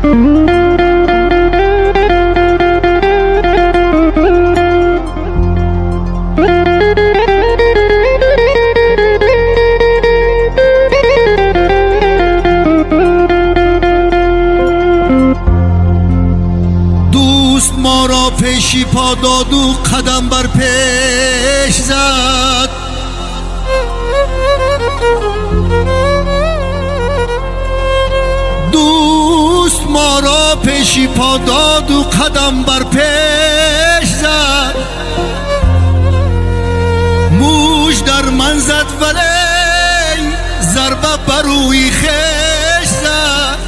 دوست ما را پیشی پا داد و قدم بر پیش زد، دوست ما را پیشی پا داد و قدم بر پیش زد، موج در من زد ولی ضربه بر روی خیش زد.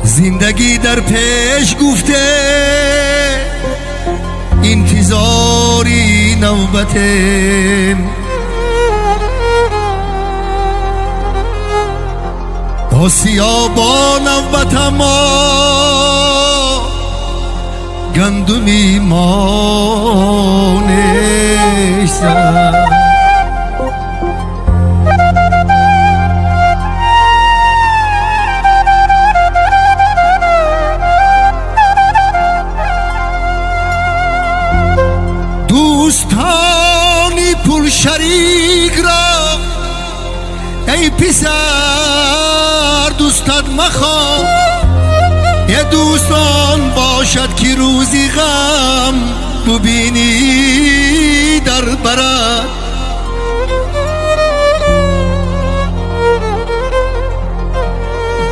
زندگی در پیش گفته انتظاری نوبته، آسیا با نوبت ما گندمی ما نشد. دوستانی پول شریک را ای پسر دوستت مخواه، یه دوستان باشد که روزی غم ببینی در برد.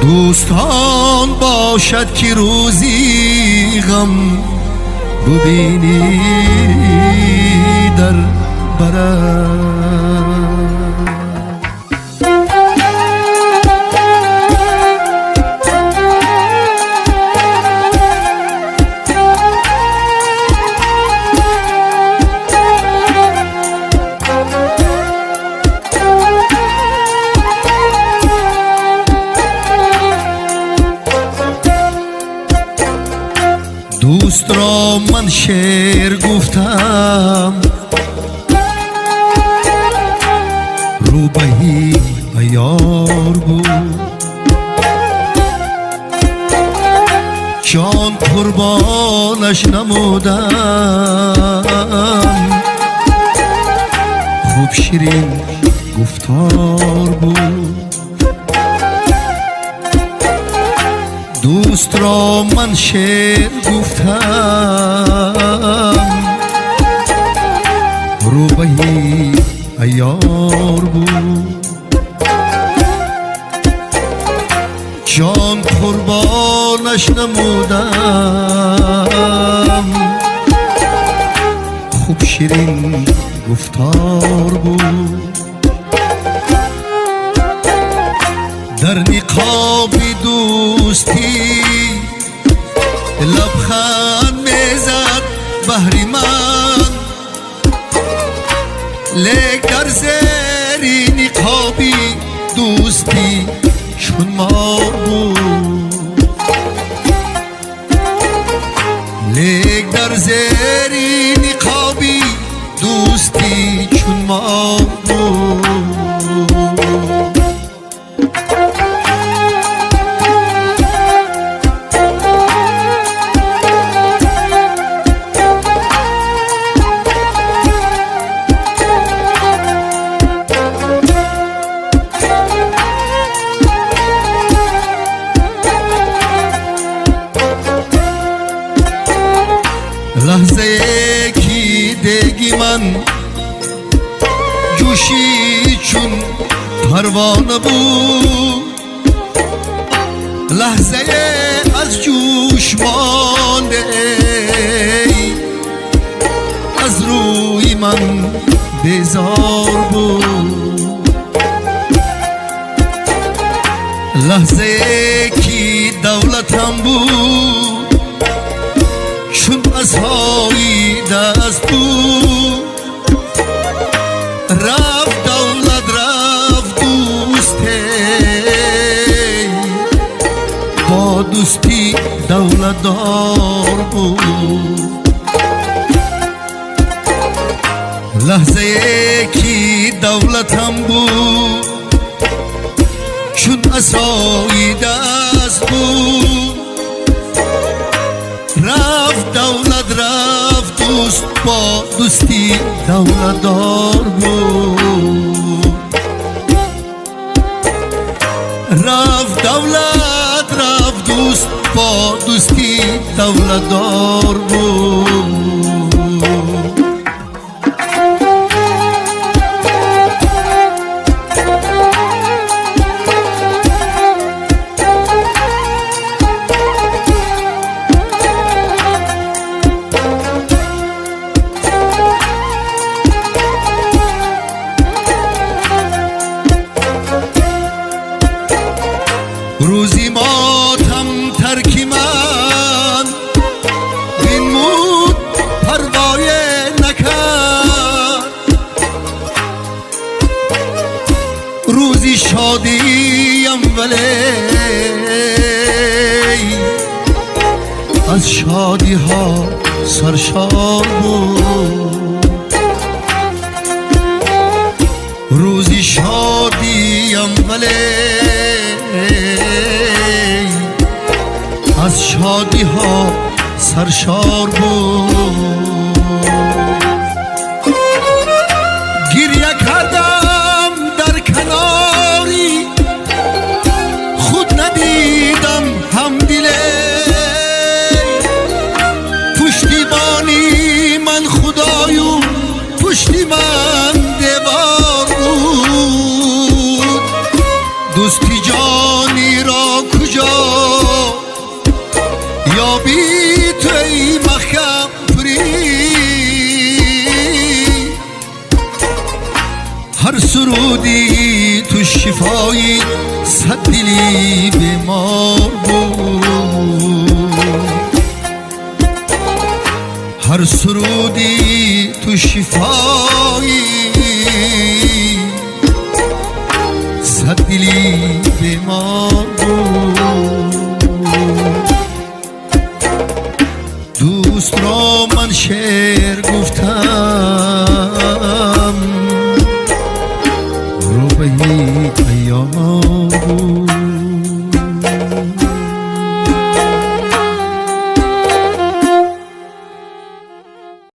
دوستان باشد که روزی غم ببینی در برد. دوست را من شعر گفتم روبهی عیار بود، جان قربانش نمودم خوب شیرین گفتار بود. دوست را من شعر گفتم روبهی عیار بود، جان قربانش نمودم خوب شیرین گفتار بود. در نقاب دوستی لبخند میزد بهر من، لیک در زیر نقابی دوستی چون مار بود، لیک در زیر نقابی دوستی چون مار بود. لحظه کی دیگی من جوشی چون پروانه بود، لحظه از جوش مانده از روی من بیزار بود، لحظه کی دولتم بود چون پسهای دست بود، رفت دولت رفت دوسته با دوستی دولت دار بود، لحظه کی دولتم بود چون عصای دست بود رفت دولت رفت دوست با دوستی دولت دار بود رفت دولت رفت دوست با دوستی دولت دار بود روزی ماتم ترکی من بین مود پروای نکرد روزی شادیم ولی از شادی ها سرشار بود روزی شادیم ولی از شادی ها سرشار بود گریه کردم در کناری خود ندیدم هم دله پشتیبانی من خدایو پشتی من دیوار بود دوستی جانی را کجا یا بی توی محکم پری هر سرودی تو شفایی صد دلی بیمار بود هر سرودی تو شفایی صد دلی بیمار بود